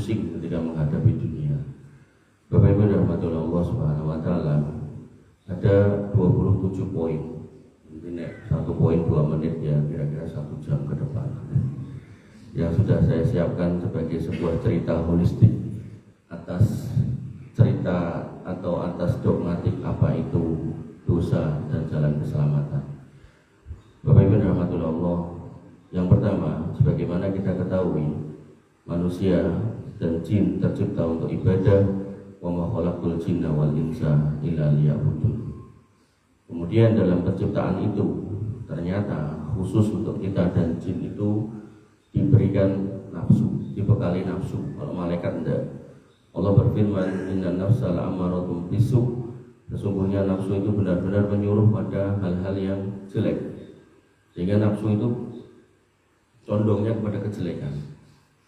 pusing ketika menghadapi dunia. Bapak Ibu rahmatullah Allah Subhanahu wa taala, ada 27 poin. Ini satu poin 2 menit ya, kira-kira 1 jam ke depan. Yang sudah saya siapkan sebagai sebuah cerita holistik atas cerita atau atas dogmatik apa itu dosa dan jalan keselamatan. Bapak Ibu rahmatullah Allah, yang pertama, sebagaimana kita ketahui, manusia dan jin tercipta untuk ibadah. Wa ma khalaqtul jinna wal insa illa liya'budun. Kemudian dalam penciptaan itu ternyata khusus untuk kita dan jin itu diberikan nafsu, dibekali nafsu. Kalau malaikat enggak. Allah berfirman, inna nafsa la'amaratun bisu. Sesungguhnya nafsu itu benar-benar menyuruh pada hal-hal yang jelek. Sehingga nafsu itu condongnya kepada kejelekan.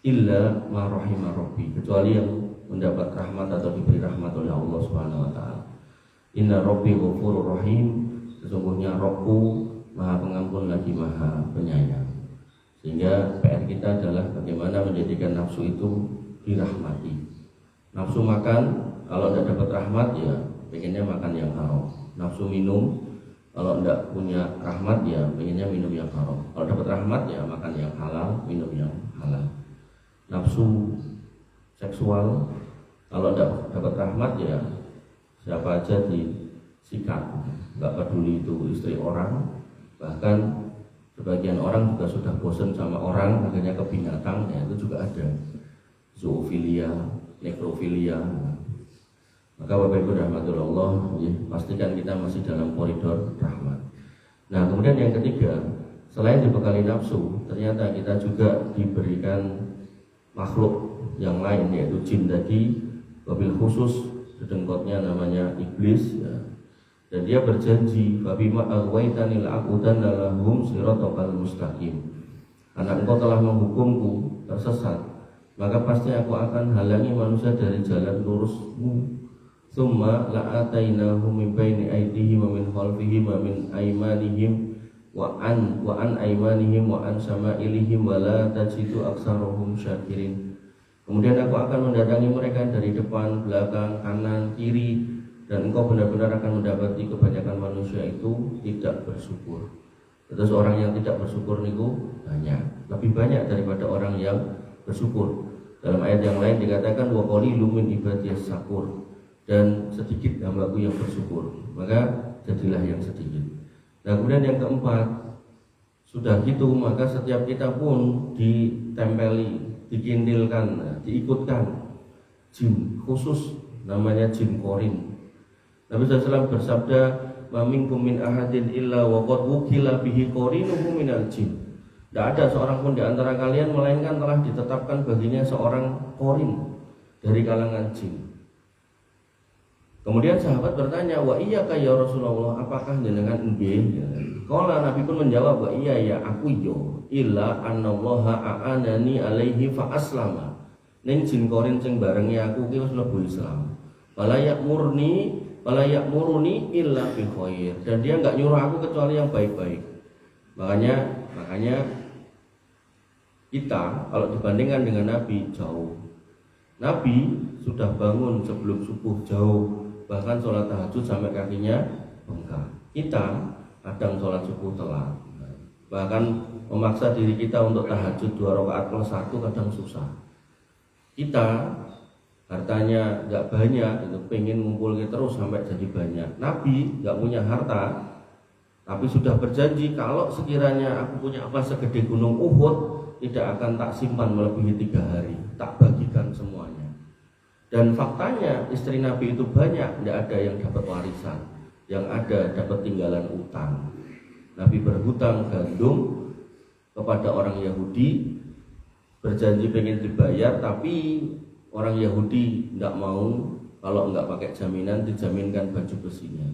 Illa ma rahima rabbi, kecuali yang mendapat rahmat atau diberi rahmat oleh Allah Subhanahu wa taala. Inna rabbi ghafurur rahim, sesungguhnya Rabbku Maha Pengampun lagi Maha Penyayang. Sehingga PR kita adalah bagaimana menjadikan nafsu itu dirahmati. Nafsu makan, kalau tidak dapat rahmat ya pengennya makan yang haram. Nafsu minum, kalau tidak punya rahmat ya pengennya minum yang haram. Kalau dapat rahmat ya makan yang halal, minum yang halal. Nafsu seksual, kalau tidak dapat rahmat ya siapa aja disikat, nggak peduli itu istri orang. Bahkan sebagian orang juga sudah bosan sama orang, akhirnya ke binatang, ya itu juga ada. Zoofilia, nekrofilia. Maka Bapak Ibu rahmatullah, ya, pastikan kita masih dalam koridor rahmat. Nah kemudian yang ketiga, selain dibekali nafsu, ternyata kita juga diberikan makhluk yang lain, yaitu jin tadi. Wabil khusus sedengkotnya namanya iblis ya. Dan dia berjanji, Fabima aghwaitanil aqudanna lahum siratal mustaqim. Karena engkau telah menghukumku tersesat, maka pasti aku akan halangi manusia dari jalan lurusmu. Tsumma la'atainahum min baini aydihim wa min khalfihim wa min aymanihim wa an aymanihim wa an sama'ilihim wa la tajidu aktsarahum syakirin. Kemudian aku akan mendatangi mereka dari depan, belakang, kanan, kiri, dan engkau benar-benar akan mendapati kebanyakan manusia itu tidak bersyukur. Terus orang yang tidak bersyukur niku banyak, lebih banyak daripada orang yang bersyukur. Dalam ayat yang lain dikatakan wa qalilum min ibadiyas syakur, dan sedikit hambaku yang bersyukur, maka jadilah yang sedikit. Nah kemudian yang keempat, sudah gitu maka setiap kita pun ditempeli, dikindilkan, diikutkan jin khusus namanya jin korin. Nabi SAW bersabda, "Ma minkum min ahadin illa wa qad wukila bihi qorinuhu minal jin." Tidak ada seorang pun di antara kalian melainkan telah ditetapkan baginya seorang korin dari kalangan jin. Kemudian sahabat bertanya, "Wa iyyaka ya Rasulullah, apakah jenengan nggih?" Qala, Nabi pun menjawab, "Wa iya ya aku yo, illa annallaha a'anani alaihi fa aslama." Ning jin korin sing barengi aku ki wis mlebu Islam. Wala ya'muruni illa bi khair, dan dia enggak nyuruh aku kecuali yang baik-baik. Makanya kita kalau dibandingkan dengan Nabi jauh. Nabi sudah bangun sebelum subuh jauh, bahkan sholat tahajud sampai kakinya bengkak. Kita kadang sholat subuh telat, bahkan memaksa diri kita untuk tahajud 2 rakaat plus 1 kadang susah. Kita hartanya nggak banyak, itu pengen ngumpulin terus sampai jadi banyak. Nabi nggak punya harta, tapi sudah berjanji kalau sekiranya aku punya emas segede gunung Uhud, tidak akan tak simpan melebihi 3 hari, tak bagikan semuanya. Dan faktanya istri Nabi itu banyak, tidak ada yang dapat warisan, yang ada dapat tinggalan utang. Nabi berhutang gandum kepada orang Yahudi, berjanji pengen dibayar, tapi orang Yahudi tidak mau, kalau nggak pakai jaminan dijaminkan baju besinya.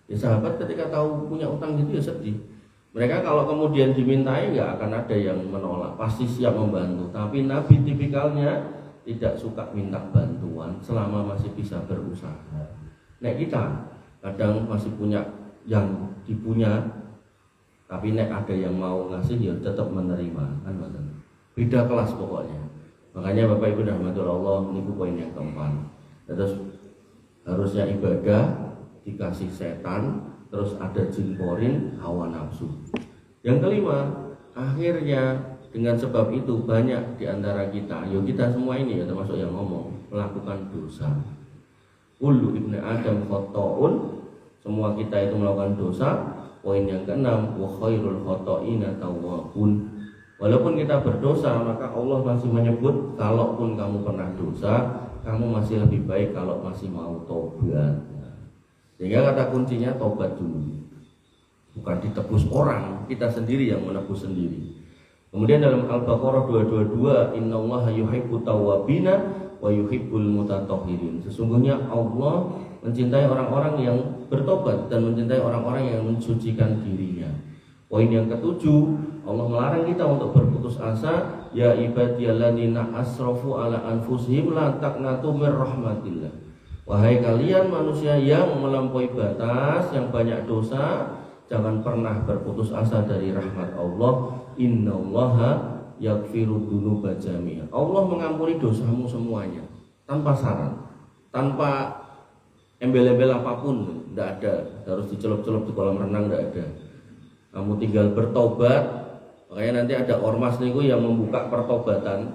Ya sahabat ketika tahu punya utang gitu ya sedih. Mereka kalau kemudian dimintai nggak akan ada yang menolak, pasti siap membantu. Tapi Nabi tipikalnya tidak suka minta bantuan selama masih bisa berusaha. Nek kita kadang masih punya yang dipunya, tapi nek ada yang mau ngasih ya tetap menerima, kan? Beda kelas pokoknya. Makanya Bapak Ibu rahmatullah Allah, ini poin yang keempat. Terus harusnya ibadah dikasih setan, terus ada jin porin, hawa nafsu. Yang kelima, akhirnya dengan sebab itu banyak di antara kita, kita semua ini ya termasuk yang ngomong, melakukan dosa. Kullu ibnu Adam khata'un, semua kita itu melakukan dosa. Poin yang keenam, wa khairul khata'ina tawwabun. Walaupun kita berdosa, maka Allah masih menyebut, kalaupun kamu pernah dosa, kamu masih lebih baik kalau masih mau tobat. Sehingga kata kuncinya tobat dulu. Bukan ditebus orang, kita sendiri yang menebus sendiri. Kemudian dalam Al-Baqarah 222, innallaha yuhibbu tawwabina wa yuhibbul mutatahhirin. Sesungguhnya Allah mencintai orang-orang yang bertobat dan mencintai orang-orang yang mensucikan dirinya. Poin yang ketujuh, Allah melarang kita untuk berputus asa. Ya ibadiyalladzina asrafu ala anfusihim la taqnatu mir rahmatillah. Wahai kalian manusia yang melampaui batas, yang banyak dosa, jangan pernah berputus asa dari rahmat Allah. Innallaha yaghfiru dzunuba jami'a. Allah mengampuni dosamu semuanya tanpa syarat, tanpa embel-embel apapun, tidak ada harus dicelup-celup di kolam renang, tidak ada. Kamu tinggal bertobat. Makanya nanti ada ormas niku yang membuka pertobatan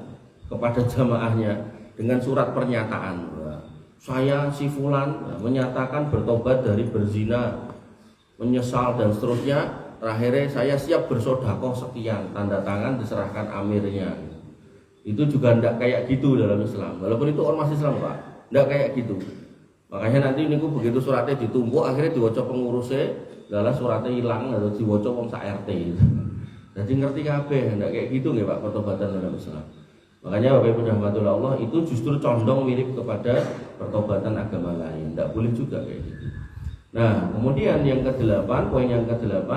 kepada jamaahnya dengan surat pernyataan. Saya si fulan menyatakan bertobat dari berzina, menyesal dan seterusnya. Terakhirnya saya siap bersodakoh sekian, tanda tangan diserahkan amirnya. Itu juga tidak kayak gitu dalam Islam. Walaupun itu ormas Islam Pak, tidak kayak gitu. Makanya nanti niku begitu suratnya ditumpuk, akhirnya diwaca pengurusnya, lalu suratnya hilang atau diwaca wong sak RT. Jadi ngerti kabeh, tidak kayak gitu nggih Pak pertobatan dalam Islam. Makanya Bapak Ibu rahmatullah Allah, itu justru condong mirip kepada pertobatan agama lain. Tidak boleh juga kayak gitu. Nah, kemudian yang ke-8, poin yang ke-8,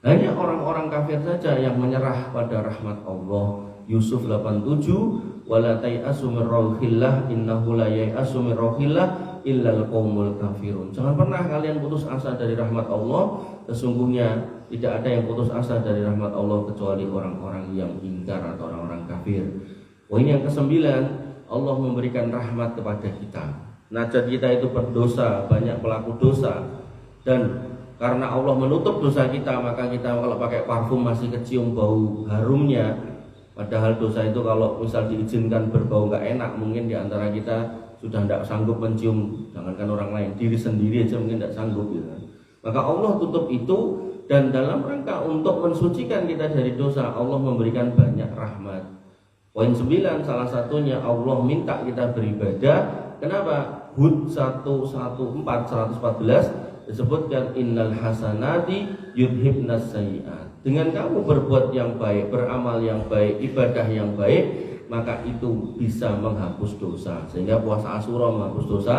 hanya orang-orang kafir saja yang menyerah pada rahmat Allah. Yusuf 87, wala tai'asu mir rauhillah innahu la yai'asu mir rauhillah illal qaumul kafirun. Jangan pernah kalian putus asa dari rahmat Allah. Sesungguhnya tidak ada yang putus asa dari rahmat Allah kecuali orang-orang yang ingkar atau orang-orang kafir. Poin yang ke-9, Allah memberikan rahmat kepada kita. Najat kita itu berdosa, banyak pelaku dosa, dan karena Allah menutup dosa kita, maka kita kalau pakai parfum masih kecium bau harumnya. Padahal dosa itu kalau misal diizinkan berbau nggak enak, mungkin diantara kita sudah tidak sanggup mencium, jangankan orang lain, diri sendiri aja mungkin tidak sanggup gitu. Maka Allah tutup itu, dan dalam rangka untuk mensucikan kita dari dosa, Allah memberikan banyak rahmat. Poin 9, salah satunya Allah minta kita beribadah. Kenapa? Hud 114 disebutkan innal hasanati yudhibnas sayyi'at. Dengan kamu berbuat yang baik, beramal yang baik, ibadah yang baik, maka itu bisa menghapus dosa. Sehingga puasa Asyura menghapus dosa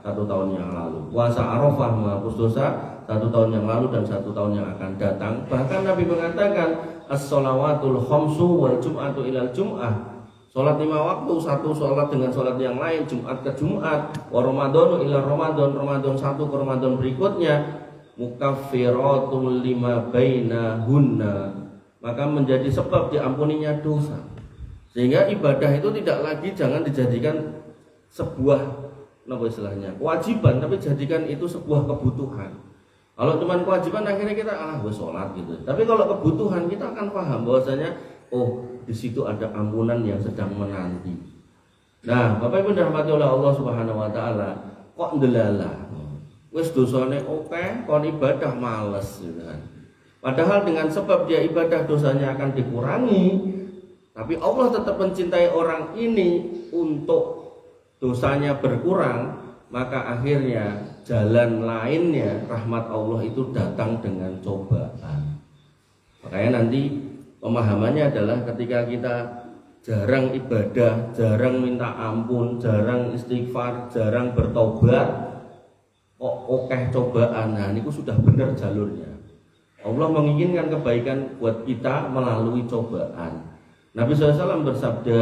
1 tahun yang lalu, puasa Arafah menghapus dosa 1 tahun yang lalu dan 1 tahun yang akan datang. Bahkan Nabi mengatakan as-shalawatul khamsu wal jum'atu ilal jum'ah. Sholat 5 waktu, satu sholat dengan sholat yang lain, Jumat ke Jumat, wa Ramadhanu ila Ramadan, Ramadan satu ke Ramadan berikutnya, mukaffiratul lima bainahunna, maka menjadi sebab diampuninya dosa. Sehingga ibadah itu tidak lagi jangan dijadikan sebuah kewajiban, tapi jadikan itu sebuah kebutuhan. Kalau cuma kewajiban akhirnya kita gue sholat gitu. Tapi kalau kebutuhan kita akan paham bahwasanya di situ ada ampunan yang sedang menanti. Nah, Bapak Ibu dirahmati oleh Allah Subhanahu wa taala, kok ndelala. Wis dosane kon ibadah males gitu kan. Padahal dengan sebab dia ibadah dosanya akan dikurangi, tapi Allah tetap mencintai orang ini untuk dosanya berkurang, maka akhirnya jalan lainnya rahmat Allah itu datang dengan cobaan. Makanya nanti pemahamannya adalah ketika kita jarang ibadah, jarang minta ampun, jarang istighfar, jarang bertobat, cobaan. Nah, ini sudah benar jalurnya. Allah menginginkan kebaikan buat kita melalui cobaan. Nabi SAW bersabda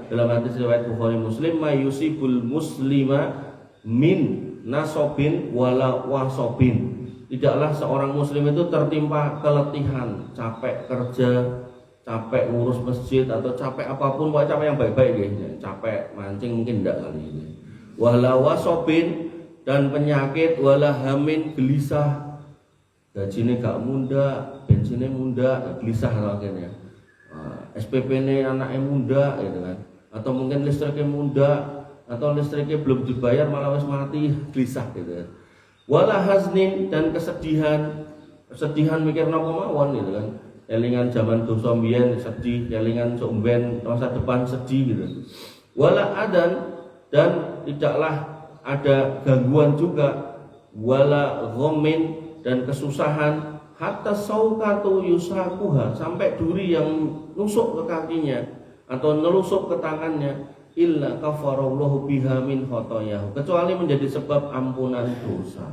dalam hadis riwayat Bukhari Muslim, mayusibul muslima min nasobin wala wasobin. Tidaklah seorang muslim itu tertimpa keletihan, capek kerja, capek ngurus masjid atau capek apapun, pokoknya capek yang baik-baik ya. Capek mancing mungkin enggak kali ini. Wala wasobin, dan penyakit, wala hamin, gelisah, gajinya gak munda, bensinnya munda, gelisah akhirnya. SPP-nya anaknya munda gitu kan. Atau mungkin listriknya munda, atau listriknya belum dibayar malah wis mati, gelisah gitu kan. Wala haznin, dan kesedihan mikir napa mawon gitu kan. Elingan zaman dosa mbiyen sedih, elingan sok mben masa depan sedih gitu. Wala adan, dan tidaklah ada gangguan juga. Wala ghamin, dan kesusahan, hatta saukatu yusakuha, sampai duri yang nusuk ke kakinya atau nelusuk ke tangannya, illa kafarallahu biha min khotoyahu, kecuali menjadi sebab ampunan dosa.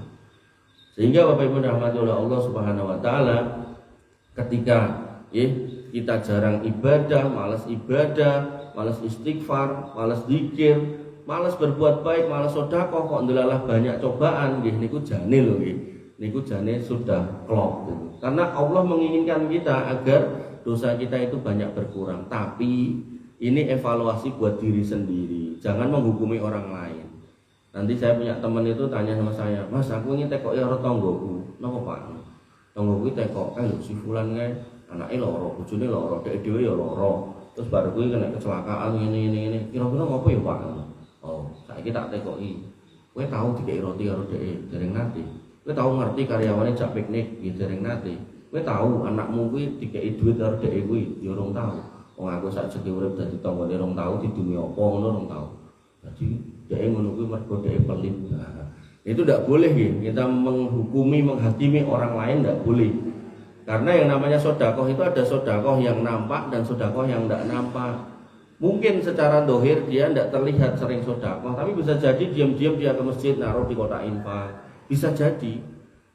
Sehingga Bapak Ibu rahmati oleh Allah Subhanahu wa taala, ketika kita jarang ibadah, malas istighfar, malas zikir, malas berbuat baik, malas sedekah, kok ndelalah banyak cobaan, nggih niku jane lho nggih. Niku jane sudah klop gitu. Karena Allah menginginkan kita agar dosa kita itu banyak berkurang. Tapi ini evaluasi buat diri sendiri. Jangan menghukumi orang lain. Nanti saya punya teman itu tanya sama saya, "Mas, aku ini tekok ya karo tanggoku." "Napa, Pak?" "Tanggoku tekok, lho si fulan kae anake loro, bojone loro, dhek dhewe ya loro. Terus baru kuwi kena kecelakaan ngene. Kira-kira ngopo ya, Pak?" "Oh, saiki tak tekoki. Kowe tahu dikeki roti karo dhek dereng nate. Kowe tahu ngerti karyawane jak piknik nggih dereng nate. Kowe tahu anakmu kuwi dikeki duit karo dhek kuwi ya urung tahu. Wong aku sak jeki urip dadi tanggane rong tahu didumi apa ngono rong tahu." Jadi dhek ngono kuwi mergo dhek pelit. Nah, itu tidak boleh kita menghakimi orang lain, tidak boleh. Karena yang namanya sedekah itu ada sedekah yang nampak dan sedekah yang tidak nampak. Mungkin secara dohir dia tidak terlihat sering sedekah, tapi bisa jadi diam-diam dia ke masjid naruh di kotak infak, bisa jadi.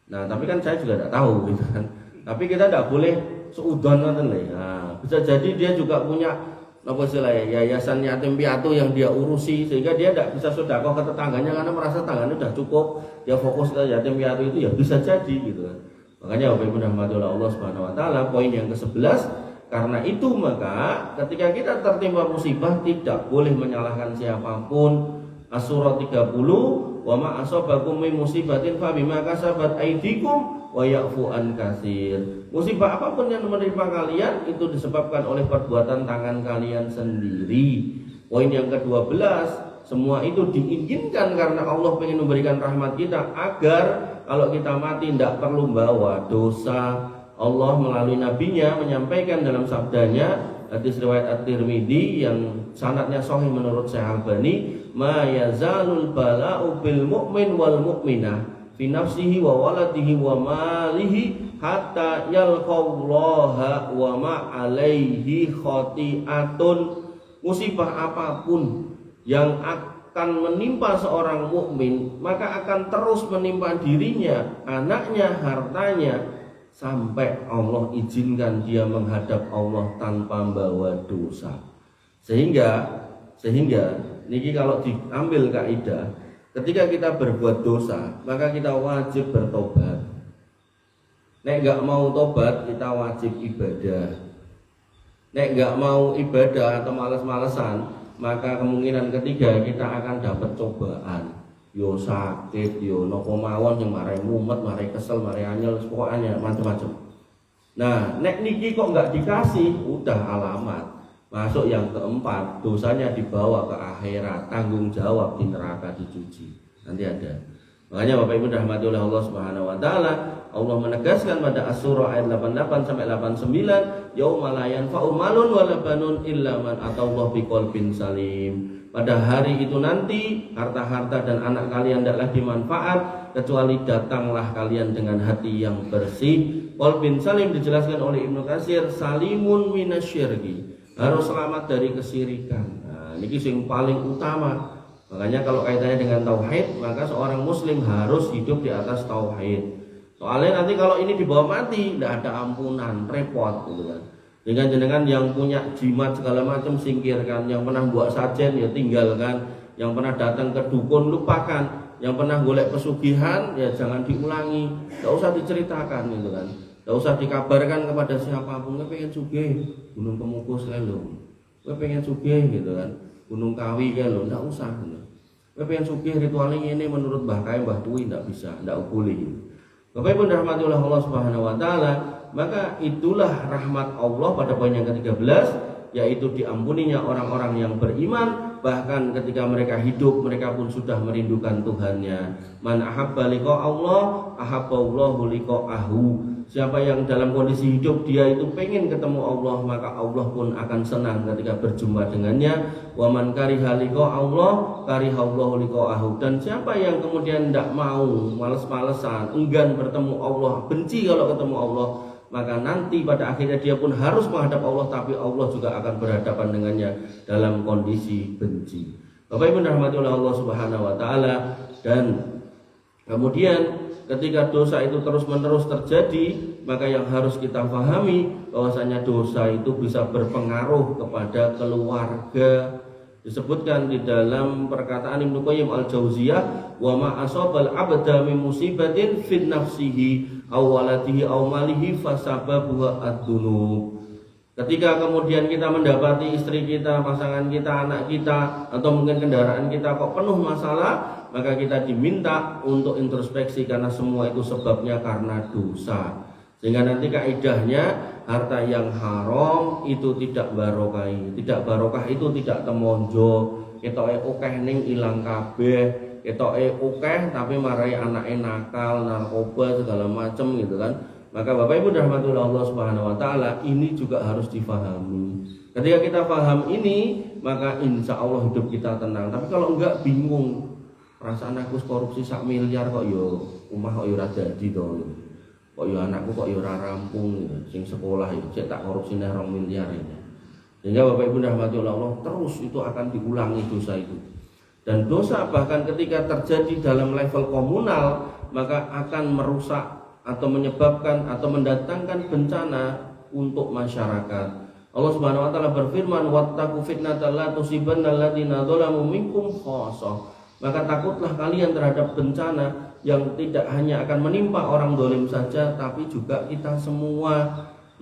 Nah, tapi kan saya juga tidak tahu gitu kan. Tapi kita tidak boleh seudon ngoten lho. Nah, bisa jadi dia juga punya yayasan yatim piatu yang dia urusi, sehingga dia tidak bisa sedekah ke tetangganya karena merasa tangannya sudah cukup, dia fokus ke yatim piatu itu, ya bisa jadi gitu kan. Makanya Bapak Ibu rahmati Allah Subhanahu wa taala, poin yang ke-11, karena itu maka ketika kita tertimpa musibah tidak boleh menyalahkan siapapun. As-surah 30, wa ma asabakum min musibatin fa bima kasabat aydikum wa ya'fu an katsir. Musibah apapun yang menimpa kalian itu disebabkan oleh perbuatan tangan kalian sendiri. Poin yang ke-12, semua itu diinginkan karena Allah ingin memberikan rahmat kita agar kalau kita mati tidak perlu bawa dosa. Allah melalui nabinya menyampaikan dalam sabdanya, hadis riwayat At-Tirmidzi yang sanadnya sahih menurut Syekh Albani, ma yazalul bala'u bil mu'min wal mu'minah fi nafsihi wa waladihi wa malihi hatta yalqallaha wa ma alaihi khati'atun. Musibah apapun yang akan menimpa seorang mukmin maka akan terus menimpa dirinya, anaknya, hartanya, sampai Allah izinkan dia menghadap Allah tanpa membawa dosa. Sehingga niki kalau diambil kaidah, ketika kita berbuat dosa maka kita wajib bertobat. Nek enggak mau tobat kita wajib ibadah. Nek enggak mau ibadah atau malas-malesan, maka kemungkinan ketiga kita akan dapat cobaan. Yo sakit, yo nopo mawon yang marai mumet, marai kesel, marai anyel, pokoknya macam-macam. Nah, nek niki kok enggak dikasih, udah alamat. Masuk yang keempat, dosanya dibawa ke akhirat, tanggung jawab di neraka dicuci. Nanti ada. Makanya Bapak Ibu rahmati oleh Allah Subhanahu wa taala, Allah menegaskan pada As-Surah ayat 88 sampai 89, yauma la yanfa'u malun wala banun illa man atallaha biqalbin salim. Pada hari itu nanti harta-harta dan anak kalian tidaklah dimanfaat kecuali datanglah kalian dengan hati yang bersih. Qalbin salim dijelaskan oleh Ibnu Katsir, salimun minasyirki, harus selamat dari kesyirikan. Nah, ini yang paling utama. Makanya kalau kaitannya dengan tauhid, maka seorang muslim harus hidup di atas tauhid. Soalnya nanti kalau ini dibawa mati, tidak ada ampunan, repot gitu kan. Dengan jenengan yang punya jimat segala macam singkirkan, yang pernah buat sajen ya tinggalkan, yang pernah datang ke dukun lupakan, yang pernah golek pesugihan ya jangan diulangi, tidak usah diceritakan gitu kan. Tidak usah dikabarkan kepada siapapun. Gue pengen sugih Gunung Kemukus kan lo. Gue pengen sugih gitu kan. Gunung Kawi kan lo. Tidak usah. Gue pengen sugih ritualnya ini menurut Mbah Kai Mbah Tui tidak bisa, tidak boleh. Bapak Ibu dirahmati oleh Allah Subhanahu Wa Taala, maka itulah rahmat Allah pada poin yang ke-13, yaitu diampuninya orang-orang yang beriman. Bahkan ketika mereka hidup, mereka pun sudah merindukan Tuhannya. Man ahabba liqa Allah, ahabballahu liqa'ahu. Siapa yang dalam kondisi hidup dia itu pengen ketemu Allah, maka Allah pun akan senang ketika berjumpa dengannya. Wa man kariha liqa Allah, karihallahu liqa'ahu. Dan siapa yang kemudian tidak mau, males-malesan, enggan bertemu Allah, benci kalau ketemu Allah, maka nanti pada akhirnya dia pun harus menghadap Allah, tapi Allah juga akan berhadapan dengannya dalam kondisi benci. Bapak Ibu dirahmati oleh Allah Subhanahu Wa Taala. Dan kemudian ketika dosa itu terus-menerus terjadi, maka yang harus kita pahami bahwasanya dosa itu bisa berpengaruh kepada keluarga. Disebutkan di dalam perkataan Ibnu Qayyim Al-Jauziyah, wa ma asabal abda min musibatin fi nafsihi aw waladihi aw malihi fasababuha ad-dunub. Ketika kemudian kita mendapati istri kita, pasangan kita, anak kita, atau mungkin kendaraan kita kok penuh masalah, maka kita diminta untuk introspeksi karena semua itu sebabnya karena dosa. Sehingga nanti kaidahnya harta yang haram itu tidak barokai. Tidak barokah itu tidak temonjo. Ketoke akeh ning ilang kabeh, ketoke akeh tapi marai anake nakal, narkoba segala macam gitu kan. Maka Bapak Ibu rahmatullah Allah Subhanahu Wa Taala, ini juga harus difahami. Ketika kita paham ini, maka insya Allah hidup kita tenang. Tapi kalau enggak bingung, perasaan aku korupsi 1 miliar kok yo omah kok yo ora dadi to. Kok yo anakku kok yo ora rampung gitu. Sing sekolah yo cek tak korupsi 2 miliar ini. Sehingga Bapak Ibu rahmatullah Allah, terus itu akan diulangi dosa itu. Dan dosa bahkan ketika terjadi dalam level komunal, maka akan merusak atau menyebabkan atau mendatangkan bencana untuk masyarakat. Allah Subhanahu Wa Taala berfirman, wattaqu fitnatan la tusibanna alladziina dzalamu minkum khassah. Maka takutlah kalian terhadap bencana yang tidak hanya akan menimpa orang zalim saja, tapi juga kita semua.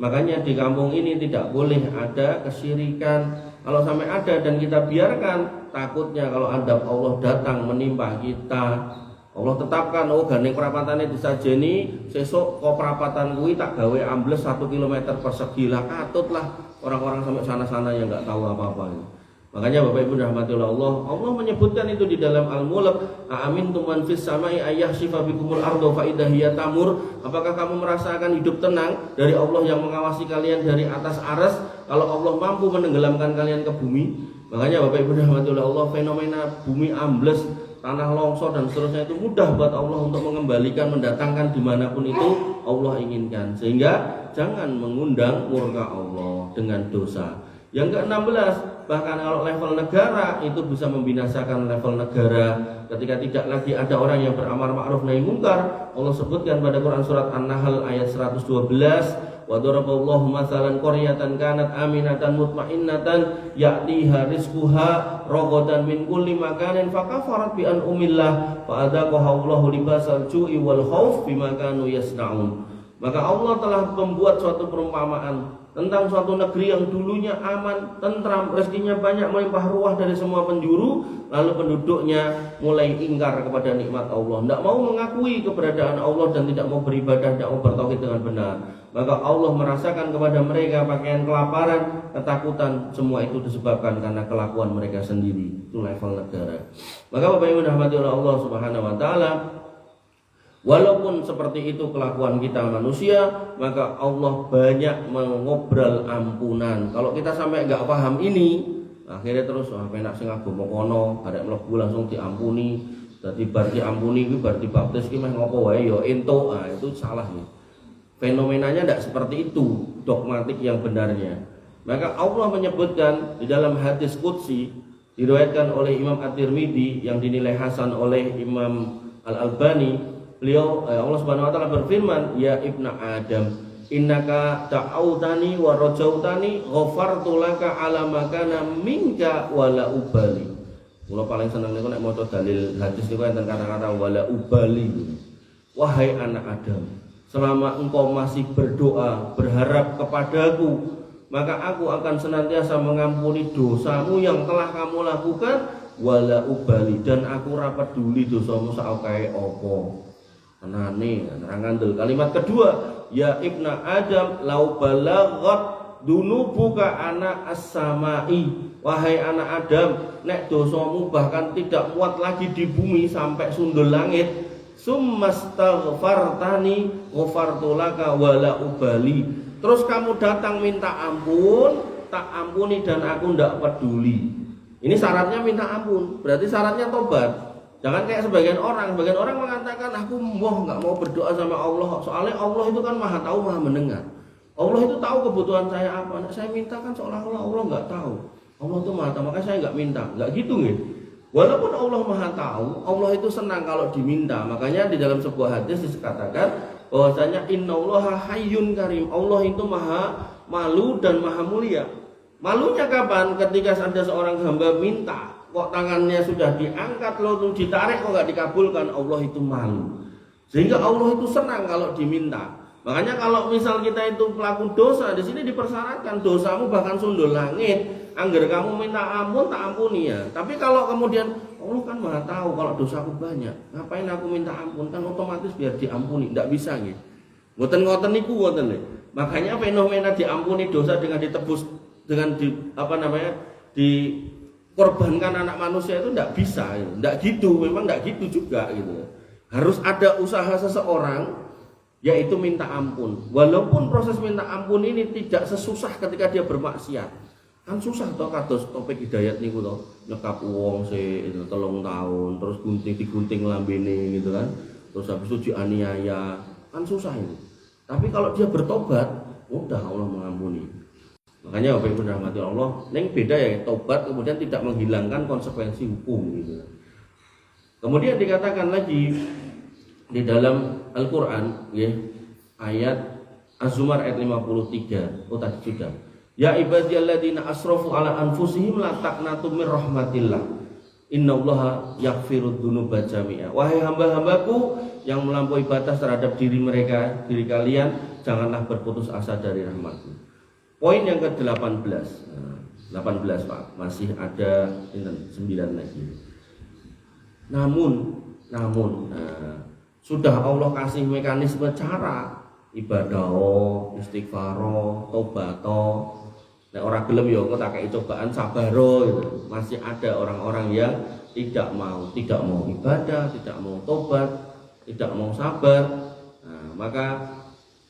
Makanya di kampung ini tidak boleh ada kesyirikan. Kalau sampai ada dan kita biarkan, takutnya kalau adab Allah datang menimpa kita. Allah tetapkan, oh gandeng perapatane disajeni, sesuk kok perapatan kuwi tak gawe ambles 1 km persegi lah, katutlah orang-orang sampai sana-sana yang enggak tahu apa-apa. Makanya Bapak Ibu rahmatullah Allah menyebutkan itu di dalam Al-Mulk, aamintum man fis samai ayyahshifa bikumul ardo fa idza hiya tamur. Apakah kamu merasakan hidup tenang dari Allah yang mengawasi kalian dari atas aras, kalau Allah mampu menenggelamkan kalian ke bumi? Makanya Bapak Ibu rahmatullah Allah, fenomena bumi ambles, tanah longsor dan seterusnya itu mudah buat Allah untuk mengembalikan, mendatangkan dimanapun itu Allah inginkan. Sehingga jangan mengundang murka Allah dengan dosa. Yang ke-16, bahkan kalau level negara itu bisa membinasakan level negara. Ketika tidak lagi ada orang yang beramar ma'ruf nahi munkar, Allah sebutkan pada Quran surat An-Nahl ayat 112, wa daraballahu mathalan qaryatan kanat aminatan mutmainnatan ya'tiha rizquha ragadan min kulli makanin fakafarat bi an'umillah fa adzaqaha Allahu libasal ju'i wal khauf bima kanu yasna'un. Maka Allah telah membuat suatu perumpamaan tentang suatu negeri yang dulunya aman, tentram, rezekinya banyak, melimpah ruah dari semua penjuru, lalu penduduknya mulai ingkar kepada nikmat Allah, tidak mau mengakui keberadaan Allah dan tidak mau beribadah, tidak mau bertauhid dengan benar. Maka Allah merasakan kepada mereka pakaian kelaparan, ketakutan, semua itu disebabkan karena kelakuan mereka sendiri. Itu level negara. Maka Bapak Ibu rahmati Allah Subhanahu Wa Taala, walaupun seperti itu kelakuan kita manusia, maka Allah banyak mengobrol ampunan. Kalau kita sampai nggak paham ini, akhirnya terus penak sing agama kono, arek mlebu langsung diampuni. Dadi bar diampuni kuwi bar dibaptis ki meh ngopo wae ya entuk. Ah, itu salah nih. Fenomenanya tidak seperti itu, dogmatik yang benarnya. Maka Allah menyebutkan di dalam hadis qudsi diriwayatkan oleh Imam At-Tirmidzi yang dinilai hasan oleh Imam Al-Albani. Beliau Allah Subhanahu Wa Taala berfirman, ya ibna Adam, innaka ta'autani wa rajautani ghafartu laka ala makana minka wala ubali. Kula paling seneng niku nek maca dalil hadis niku enten kata-kata wala ubali. Wahai anak Adam, selama engkau masih berdoa, berharap kepadaku, maka aku akan senantiasa mengampuni dosamu yang telah kamu lakukan, wala ubali, dan aku ora peduli dosamu sak kae apa. Tenane nerangandel. Kalimat kedua, ya ibna Adam lau balaghat dunubuka ana as-samai. Wahai anak Adam, nek dosamu bahkan tidak muat lagi di bumi sampai sundul langit, summastaghfartani ghafartu laka wala ubali. Terus kamu datang minta ampun, tak ampuni dan aku ndak peduli. Ini syaratnya minta ampun, berarti syaratnya tobat. Jangan kayak sebagian orang mengatakan aku nggak mau berdoa sama Allah, soalnya Allah itu kan maha tahu, maha mendengar. Allah itu tahu kebutuhan saya apa. Nah, saya minta kan seolah-olah Allah nggak tahu. Allah itu maha tahu, makanya saya nggak minta. Nggak gitu nih. Walaupun Allah maha tahu, Allah itu senang kalau diminta. Makanya di dalam sebuah hadis dikatakan bahwasanya innallaha hayyun karim. Allah itu maha malu dan maha mulia. Malunya kapan? Ketika ada seorang hamba minta, kok tangannya sudah diangkat lalu ditarik kok nggak dikabulkan, Allah itu malu. Sehingga Allah itu senang kalau diminta. Makanya kalau misal kita itu pelaku dosa, di sini dipersyaratkan dosamu bahkan sundul langit, angger kamu minta ampun tak ampuni ya. Tapi kalau kemudian Allah kan maha tahu kalau dosaku banyak, ngapain aku minta ampun, kan otomatis biar diampuni, tidak bisa gitu. Ngoten niku ngoten nih. Makanya fenomena diampuni dosa dengan ditebus dengan dikorbankan anak manusia itu tidak bisa, tidak gitu, memang tidak gitu juga gitu. Harus ada usaha seseorang, yaitu minta ampun. Walaupun proses minta ampun ini tidak sesusah ketika dia bermaksiat. Kan susah toh kados topik hidayat niku toh, nyekap wong sik 3 tahun, terus digunting lambene gitu kan. Terus habis itu dianiaya, kan susah itu. Tapi kalau dia bertobat, mudah Allah mengampuni. Makanya Bapak Ibu dirahmati Allah, neng beda ya, tobat kemudian tidak menghilangkan konsekuensi hukum gitu. Kemudian dikatakan lagi di dalam Al-Qur'an ya, ayat Az-Zumar ayat 53. Oh tadi sudah. Ya ibadiyalladzina asrafu ala anfusihim la taqnatu mir rahmatillah. Innallaha yaghfirud dzunuba jami'a. Wahai hamba-hambaku yang melampaui batas terhadap diri kalian, janganlah berputus asa dari rahmatku. Poin yang ke-18. 18 Pak, masih ada 9 lagi. Namun sudah Allah kasih mekanisme cara ibadah, istighfar, tobat. Nek ora gelem ya kok tak kei cobaan sabaro gitu. Masih ada orang-orang yang tidak mau ibadah, tidak mau tobat, tidak mau sabar. Nah, maka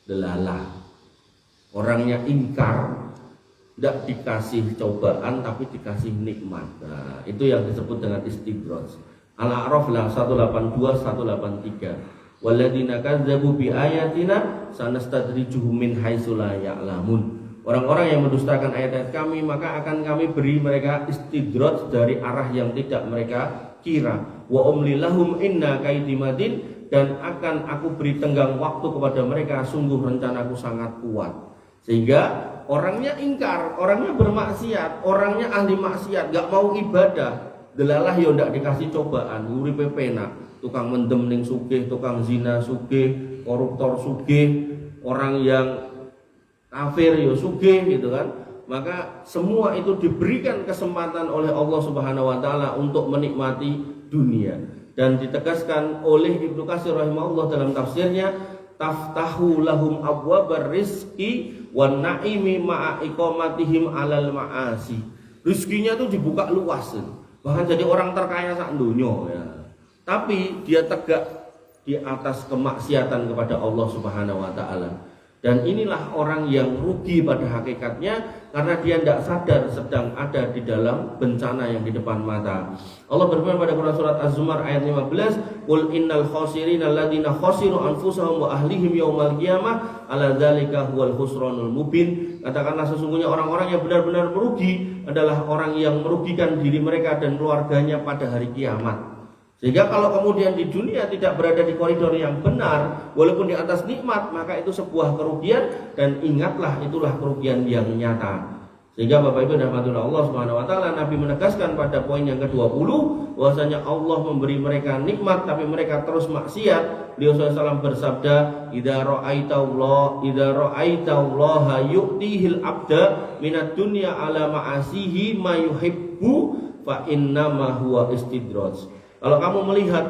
delalah. Orangnya ingkar, tidak dikasih cobaan tapi dikasih nikmat. Nah, itu yang disebut dengan istidraj. Al-A'raf 182 183. Walladzina kadzdzabu bi ayatina sanastadrijuhum min haitsu la ya'lamun. Orang-orang yang mendustakan ayat-ayat kami, maka akan kami beri mereka istidraj dari arah yang tidak mereka kira. Wa umli lahum inna kaidi matin, dan akan aku beri tenggang waktu kepada mereka, sungguh rencanaku sangat kuat. Sehingga orangnya ingkar, orangnya bermaksiat, orangnya ahli maksiat, gak mau ibadah, delalah yo ndak dikasih cobaan, uripe penak, tukang mendem ning sugih, tukang zina sugih, koruptor sugih, orang yang kafir yo sugih gitu kan. Maka semua itu diberikan kesempatan oleh Allah Subhanahu wa taala untuk menikmati dunia. Dan ditegaskan oleh Ibnu Katsir rahimahullah dalam tafsirnya, taftahu lahum abwabar rizqi wan naimi ma'a iqamatihim alal ma'asi. Rizkinya itu dibuka luas, bahkan jadi orang terkaya sak donya ya. Tapi dia tegak di atas kemaksiatan kepada Allah Subhanahu wa taala. Dan inilah orang yang rugi pada hakikatnya, karena dia tidak sadar sedang ada di dalam bencana yang di depan mata. Allah berfirman pada Quran surat Az-Zumar ayat 15, "Qul innal khosirina alladziina khosiru anfusahum wa ahlihim yaumal qiyamah, ala dzalika huwal khusranul mubin." Katakanlah sesungguhnya orang-orang yang benar-benar merugi adalah orang yang merugikan diri mereka dan keluarganya pada hari kiamat. Sehingga kalau kemudian di dunia tidak berada di koridor yang benar, walaupun di atas nikmat, maka itu sebuah kerugian, dan ingatlah itulah kerugian yang nyata. Sehingga Bapak Ibu rahmatullah Allah Subhanahu wa taala, Nabi menegaskan pada poin yang ke-20 bahwasanya Allah memberi mereka nikmat tapi mereka terus maksiat. Beliau SAW bersabda, "Idza ra'aitallaha yu'tihil abda minad dunya ala ma'asihi ma yuhibbu fa innama huwa istidraj." Kalau kamu melihat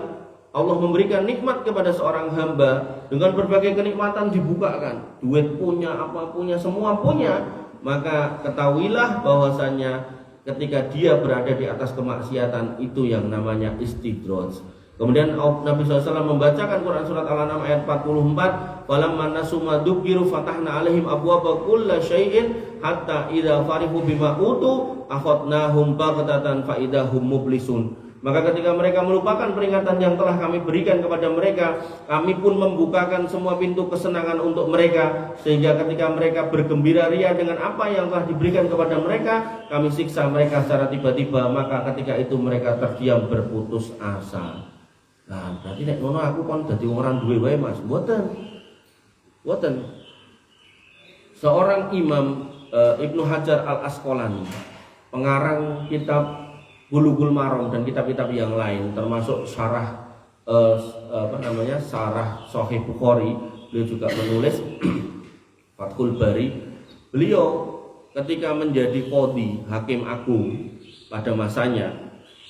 Allah memberikan nikmat kepada seorang hamba dengan berbagai kenikmatan dibukakan, duit punya, apa punya, semua punya, maka ketahuilah bahwasanya ketika dia berada di atas kemaksiatan itu yang namanya istidraj. Kemudian Nabi SAW membacakan Quran surat Al-An'am ayat 44, "Falamma nasu ma dzukiru fatahna 'alaihim abwaaba kulli syai'in hatta idza farihu bima utu akhadnahum baghtatan fa idahum mublisun." Maka ketika mereka melupakan peringatan yang telah kami berikan kepada mereka, kami pun membukakan semua pintu kesenangan untuk mereka, sehingga ketika mereka bergembira ria dengan apa yang telah diberikan kepada mereka, kami siksa mereka secara tiba-tiba. Maka ketika itu mereka terdiam berputus asa. Nah, berarti nek ngono aku kon dadi orang duwe wae Mas. Mboten. Seorang imam Ibnu Hajar Al-Asqalani, pengarang kitab Bulughul Maram dan kitab-kitab yang lain, termasuk syarah syarah Sahih Bukhari, beliau juga menulis Fathul Bari. Beliau ketika menjadi qadhi, hakim agung pada masanya,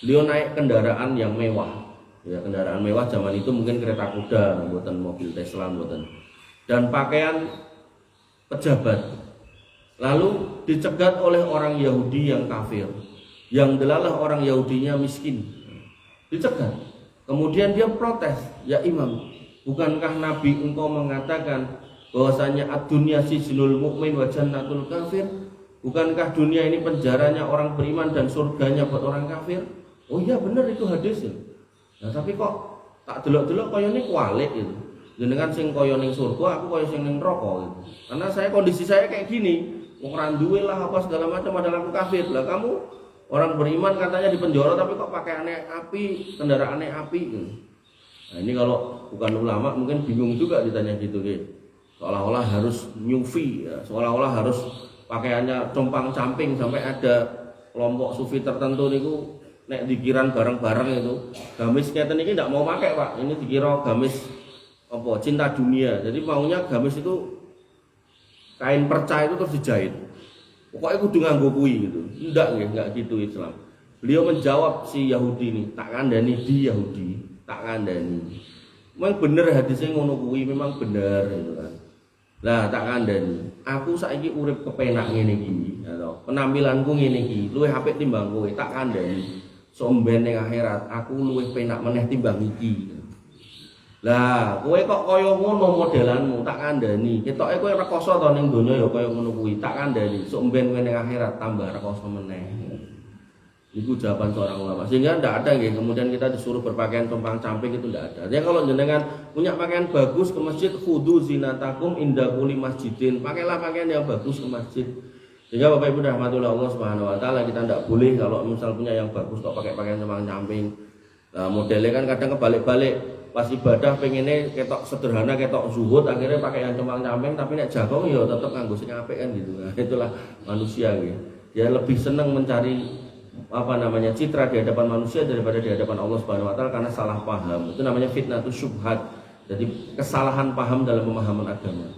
beliau naik kendaraan yang mewah. Ya, kendaraan mewah zaman itu mungkin kereta kuda, buatan mobil Tesla, buatan, dan pakaian pejabat. Lalu dicegat oleh orang Yahudi yang kafir, yang delalah orang Yahudinya miskin, dicegat. Kemudian dia protes, "Ya Imam, bukankah Nabi engkau mengatakan bahwasanya ad-dunya sijnul mu'min wa jannatul kafir? Bukankah dunia ini penjaranya orang beriman dan surganya buat orang kafir?" "Oh iya benar itu hadisnya." "Nah, tapi kok tak delok-delok kaya ini kualik gitu. Jenengan sing kaya ning surga, aku kaya sing ning neraka gitu. Karena kondisi saya kayak gini, orang duwe lah apa segala macam, adalah aku kafir. Lah kamu orang beriman katanya di penjara tapi kok pakai aneh api, kendaraannya api gitu." Nah, ini kalau bukan ulama mungkin bingung juga ditanya gitu gitu. Seolah-olah harus nyufi ya, seolah-olah harus pakaiannya compang-camping, sampai ada kelompok sufi tertentu niku nek dikiran bareng-bareng itu gamis ngeten iki ndak mau pakai, Pak. Ini dikira gamis apa cinta dunia. Jadi maunya gamis itu kain perca itu terus dijahit. Pokoknya kudu nganggo kuwi gitu. Enggak gitu Islam. Beliau menjawab si Yahudi ini, tak kandani di Yahudi, tak kandani. Memang bener hadisnya ngono kuwi, memang bener gitu kan. Lah tak kandani. Aku saiki urip kepenak ngene iki, atau penampilanku ngene iki, luwih apik timbang kowe, tak kandani. Somben ning akhirat aku luwih penak meneh timbang iki. Lah, kowe kok kaya ngono modelanmu, tak kandhani. Ketoke kowe rekoso to ning donya ya kaya ngono kuwi, tak kandhani. Sok mben kowe ning akhirat tambah rekoso meneh. Itu jawaban seorang ulama. Sehingga tidak ada nggih kemudian kita disuruh berpakaian compang-camping, itu tidak ada. Jadi kalau jenengan punya pakaian bagus ke masjid, khudhu zinatakum inda kulli masjidin. Pakailah pakaian yang bagus ke masjid. Sehingga Bapak Ibu rahmatullah Allah Subhanahu wa taala, kita tidak boleh kalau misal punya yang bagus kok pakai pakaian compang-camping. Nah, modelnya kan kadang kebalik-balik. Pas ibadah pengennya ketok sederhana, ketok zuhud, akhirnya pakai yang compang-camping, tapi nek jagong ya tetap nganggo sing apik kan gitu. Nah, itulah manusia gitu. Dia lebih senang mencari citra di hadapan manusia daripada di hadapan Allah Subhanahu wa taala, karena salah paham. Itu namanya fitnatus syubhat. Jadi kesalahan paham dalam pemahaman agama.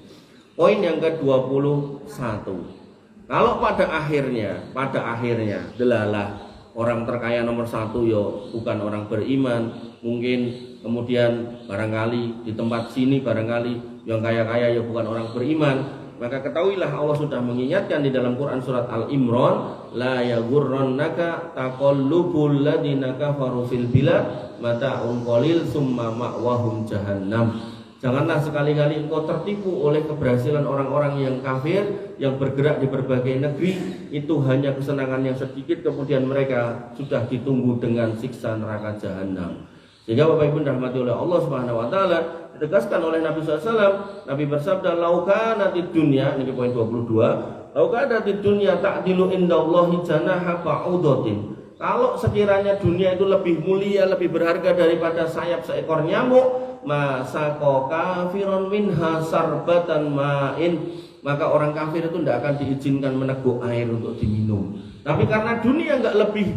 Poin yang ke-21. Kalau pada akhirnya delalah orang terkaya nomor satu yo bukan orang beriman, mungkin kemudian barangkali di tempat sini barangkali yang kaya-kaya ya bukan orang beriman, maka ketahuilah Allah sudah mengingatkan di dalam Quran surat Al-Imran, la yaghurrannaka taqallubul ladzina kafaru fil bilad mata'un qalil summa ma'wahum jahannam. Janganlah sekali-kali engkau tertipu oleh keberhasilan orang-orang yang kafir yang bergerak di berbagai negeri. Itu hanya kesenangan yang sedikit, kemudian mereka sudah ditunggu dengan siksa neraka jahanam. Sehingga Bapak Ibu rahmati oleh Allah Subhanahu wa taala, ditegaskan oleh Nabi SAW. Nabi bersabda, laukanatid dunya, ini poin 22, laukanatid dunya ta'dilu indallahi janaha ba'udatin. Kalau sekiranya dunia itu lebih mulia, lebih berharga daripada sayap seekor nyamuk, masako kafiron minha sarbatan ma'in, maka orang kafir itu tidak akan diizinkan meneguk air untuk diminum. Tapi karena dunia nggak lebih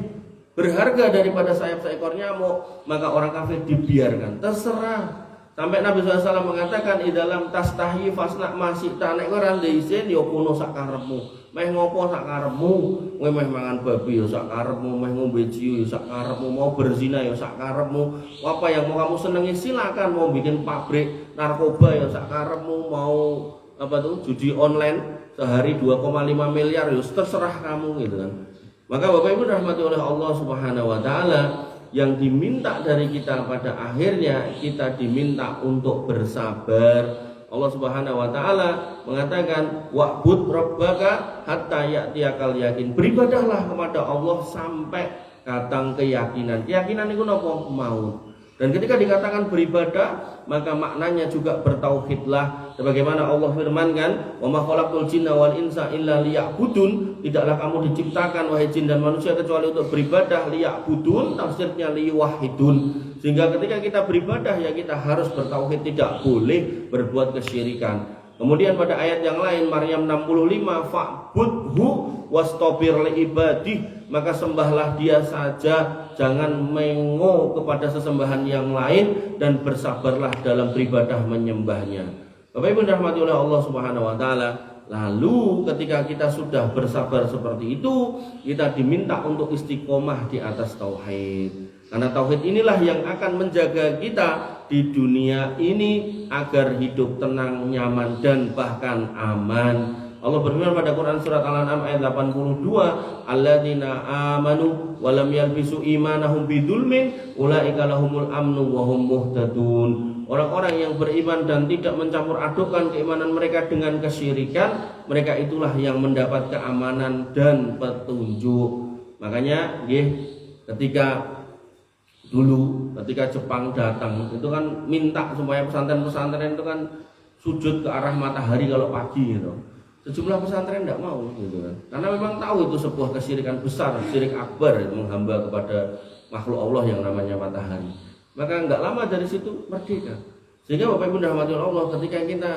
berharga daripada sayap seekor nyamuk, maka orang kafir dibiarkan, terserah. Sampai Nabi SAW mengatakan, "Idalam tastahi fasna masih tanek orang deisen yo kuno sak karepmu. Meh ngopo sak karepmu, kowe meh mangan babi yo sak karepmu, meh ngombe ciu yo sak karepmu, mau berzina yo sak karepmu. Apa yang mau kamu senengi silakan, mau bikin pabrik narkoba yo sak karepmu, mau apa tuh judi online sehari 2,5 miliar yo terserah kamu," gitu kan. Maka Bapak Ibu dirahmati oleh Allah Subhanahu wa taala, yang diminta dari kita pada akhirnya kita diminta untuk bersabar. Allah Subhanahu wa taala mengatakan, wa'bud rabbaka hatta ya'tiyakal yakin. Beribadahlah kepada Allah sampai datang keyakinan. Keyakinan itu napa? Maut. Dan ketika dikatakan beribadah, maka maknanya juga bertauhidlah. Sebagaimana Allah firmankan, "Wa ma khalaqtul jinna wal insa illa liya'budun." Tidaklah kamu diciptakan wahai jin dan manusia kecuali untuk beribadah, liya'budun, tafsirnya liwahidun. Sehingga ketika kita beribadah ya kita harus bertauhid, tidak boleh berbuat kesyirikan. Kemudian pada ayat yang lain Maryam 65, "Fa'budhu wastabir li ibadih." Maka sembahlah dia saja, jangan mengo kepada sesembahan yang lain, dan bersabarlah dalam beribadah menyembahnya. Bapak Ibu dirahmati oleh Allah Subhanahu wa taala. Lalu ketika kita sudah bersabar seperti itu, kita diminta untuk istiqomah di atas tauhid. Karena tauhid inilah yang akan menjaga kita di dunia ini agar hidup tenang, nyaman, dan bahkan aman. Allah berfirman pada Quran surat Al-An'am ayat 82, "Alladzina amanu wa lam yalbisu imanahum bidzulmin ulaika lahumul amnu wa hum muhtadun." Orang-orang yang beriman dan tidak mencampur adukkan keimanan mereka dengan kesyirikan, mereka itulah yang mendapat keamanan dan petunjuk. Makanya ketika Jepang datang itu kan minta supaya pesantren-pesantren itu kan sujud ke arah matahari kalau pagi gitu. Sejumlah pesantren tidak mau gitu kan. Karena memang tahu itu sebuah kesyirikan besar, syirik akbar, menghamba kepada makhluk Allah yang namanya matahari. Maka enggak lama dari situ merdeka. Sehingga Bapak Ibu dirahmati Allah, ketika kita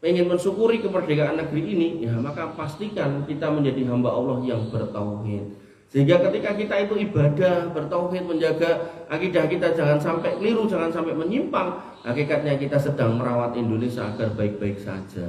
ingin mensyukuri kemerdekaan negeri ini, ya maka pastikan kita menjadi hamba Allah yang bertauhid. Sehingga ketika kita itu ibadah, bertauhid, menjaga akidah kita jangan sampai keliru, jangan sampai menyimpang, hakikatnya kita sedang merawat Indonesia agar baik-baik saja.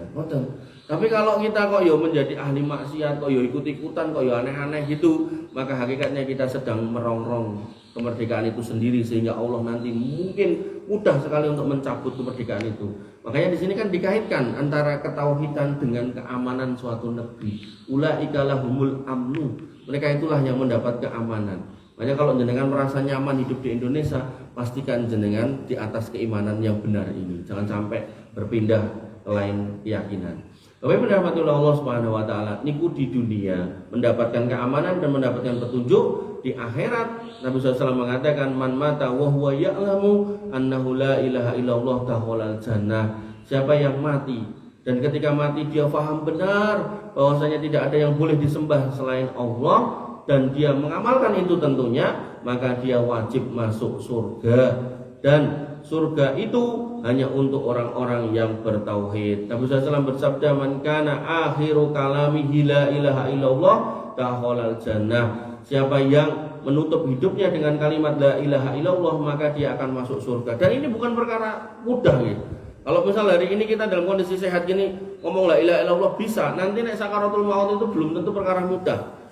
Tapi kalau kita kok menjadi ahli maksiat, kok ikut-ikutan, kok aneh-aneh gitu, maka hakikatnya kita sedang merongrong kemerdekaan itu sendiri, sehingga Allah nanti mungkin mudah sekali untuk mencabut kemerdekaan itu. Makanya di sini kan dikaitkan antara ketauhidan dengan keamanan suatu negeri. Ulaika lahumul amnu. Mereka itulah yang mendapat keamanan. Makanya kalau jenengan merasa nyaman hidup di Indonesia, pastikan jenengan di atas keimanan yang benar ini. Jangan sampai berpindah ke lain keyakinan. Bapak Ibu dirahmati Allah Subhanahu wa taala, niku di dunia mendapatkan keamanan dan mendapatkan petunjuk. Di akhirat Nabi SAW mengatakan, "Man mata wa huwa ya'lamu annahu la ilaha illallah dakhalal jannah." Siapa yang mati dan ketika mati dia faham benar bahwasanya tidak ada yang boleh disembah selain Allah, dan dia mengamalkan itu tentunya, maka dia wajib masuk surga. Dan surga itu hanya untuk orang-orang yang bertauhid. Nabi SAW bersabda, "Man kana akhiru kalamihi la ilaha illallah dakhalal jannah." Siapa yang menutup hidupnya dengan kalimat la ilaha illallah, maka dia akan masuk surga. Dan ini bukan perkara mudah gitu. Kalau misal hari ini kita dalam kondisi sehat gini ngomong la ilaha illallah bisa, nanti nek sakaratul maut itu belum tentu perkara mudah.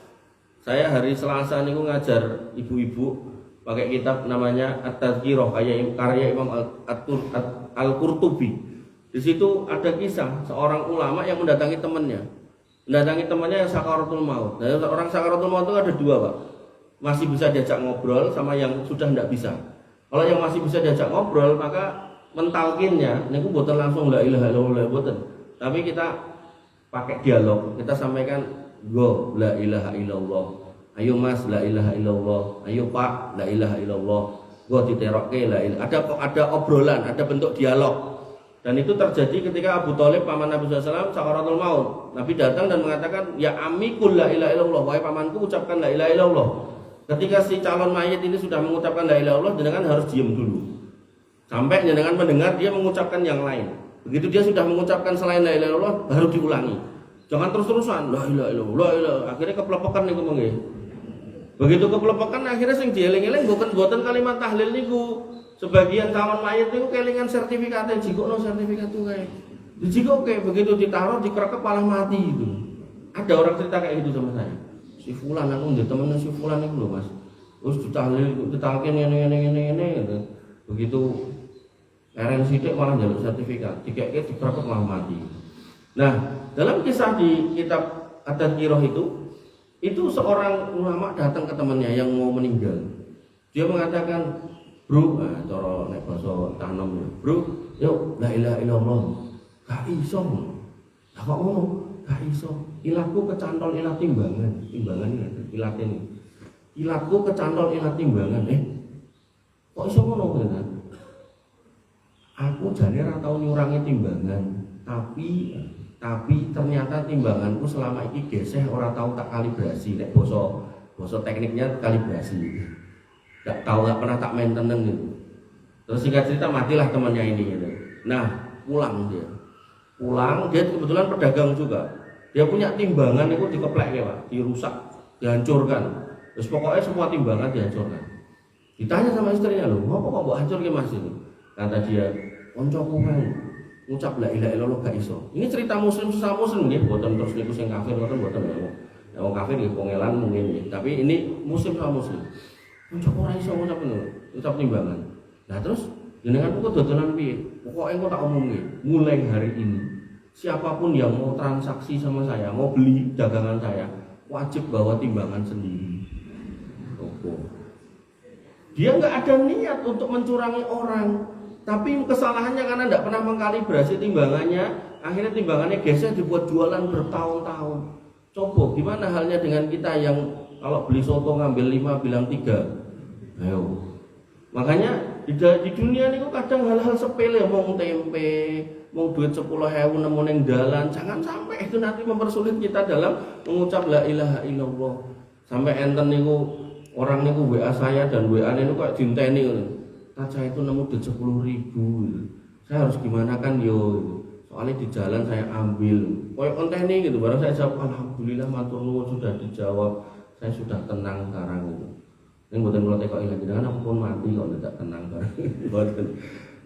Saya hari Selasa niku ngajar ibu-ibu pakai kitab namanya At-Tazkirah karya Imam Al-Qurtubi. Di situ ada kisah seorang ulama yang mendatangi temannya yang sakaratul maut. Nah, orang sakaratul maut itu ada dua, Pak. Masih bisa diajak ngobrol sama yang sudah tidak bisa. Kalau yang masih bisa diajak ngobrol, maka mentalkinnya niku boten langsung la ilaha illallah boten. Tapi kita pakai dialog, kita sampaikan go la ilaha illallah. Ayo Mas la ilaha illallah. Ayo Pak la ilaha illallah. Go diterokke la ilaha. Ada obrolan, ada bentuk dialog. Dan itu terjadi ketika Abu Thalib paman Nabi SAW sakaratul maut. Nabi datang dan mengatakan, "Ya amikul la ilaha illallah." Wahai pamanku, ucapkan la ilaha illallah. Ketika si calon mayit ini sudah mengucapkan la ilaha illallah, jenengan harus diam dulu sampai jenengan mendengar dia mengucapkan yang lain. Begitu dia sudah mengucapkan selain la ilaha illallah baru diulangi. Jangan terus-terusan la ilaha illallah, la ilaha. Akhirnya keplepokan niku mengke. Begitu keplepokan akhirnya sing dieling-eling boten kalimat tahlil niku. Sebagian kawan mayit niku kelingan sertifikate jikono sertifikat tuh kayak. Dijikoke begitu ditaruh dikerekep malah mati itu. Ada orang cerita kayak gitu sama saya. Si fulan aku ndek temen si fulan niku lho Mas. Terus ditalkin ini gitu. Begitu RN sidik malah njaluk sertifikat, dikeke dikerekep malah mati. Nah, dalam kisah di kitab At-Tadhkirah itu seorang ulama datang ke temannya yang mau meninggal. Dia mengatakan, "Bro, cara nek basa tanom ya. Bro, yuk la ilaha illallah." Gak iso. Lah kok ngono? Gak iso. Ilatku kecantol ilat timbangan ilat ini. Ilatku kecantol ilat timbangan. Kok iso ngono kan? Aku jane ora tau nyurangi timbangan, tapi ternyata timbanganku selama ini geseh ora tahu tak kalibrasi. Nek basa tekniknya kalibrasi. Gak pernah tak maintenance gitu. Terus singkat cerita matilah temannya ini gitu. Nah, pulang dia kebetulan pedagang juga. Dia punya timbangan itu dikeplek ya Pak, dirusak, dihancurkan. Terus pokoknya semua timbangan dihancurkan. Ditanya sama istrinya, "Loh, apa kok mbok hancurke Mas ini?" Kata dia, "Koncoku kae ngucap la ilaha illallah gak iso." Ini cerita muslim sesama muslim nggih, mboten terus niku sing kafir mboten ya. Nek wong kafir nggih pongelan mungkin nggih, tapi ini muslim sama muslim. Koncoku ora iso ngucap ngono, ngucap timbangan. Nah, terus jenengan kok dodolan piye? Pokoke engko tak omongke, mulai hari ini siapapun yang mau transaksi sama saya, mau beli dagangan saya, wajib bawa timbangan sendiri. Dia nggak ada niat untuk mencurangi orang, tapi kesalahannya karena tidak pernah mengkalibrasi timbangannya, akhirnya timbangannya geser dibuat jualan bertahun-tahun. Coba gimana halnya dengan kita yang kalau beli soto ngambil 5 bilang 3. Ayo. Makanya di dunia ini kok kadang hal-hal sepele, mau tempe, mau duit 10.000 nemu ning dalan, jangan sampai itu nanti mempersulit kita dalam mengucap la ilaha illallah. Sampai enten niku orang niku WA saya dan WA niku kok dinteni ngono. Saya itu nemu duit 10.000. Saya harus gimana kan yo? Soalnya di jalan saya ambil. Koyo konteni gitu, baru saya jawab alhamdulillah matur nuwun sudah dijawab. Saya sudah tenang sekarang gitu. Yang buatan kalau tekok ilang jangan aku pun mati kalau tidak tenang bareng.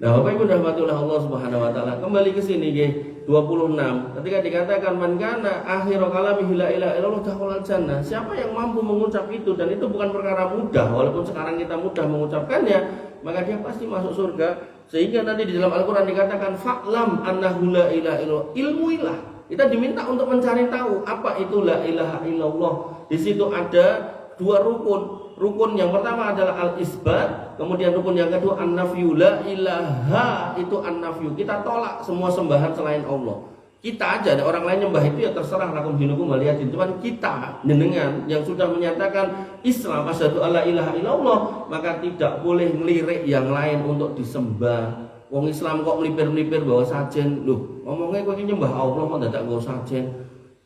Nah, Bapak Ibu rahmatullah Allah Subhanahu wa taala. Kembali ke sini nggih 26. Ketika dikatakan man kana akhiru kalamihi la ilaha illallah dakhalal jannah. Siapa yang mampu mengucap itu dan itu bukan perkara mudah walaupun sekarang kita mudah mengucapkannya, maka dia pasti masuk surga. Sehingga nanti di dalam Al-Qur'an dikatakan fa'lam annahu la ilaha illallah. Ilmuilah. Kita diminta untuk mencari tahu apa itu la ilaha illallah. Di situ ada dua rukun. Rukun yang pertama adalah al-isbat, kemudian rukun yang kedua an-nafyu. La ilaha itu an-nafyu. Kita tolak semua sembahan selain Allah. Kita aja, ada orang lain nyembah itu ya terserah lakum dinukum waliyadin. Cuman kita jenengan yang sudah menyatakan Islam asyhadu alla ilaha illallah, maka tidak boleh melirik yang lain untuk disembah. Wong Islam kok melipir-melipir bawa sajen. Loh, ngomongnya kok nyembah Allah kok dadak bawa sajen.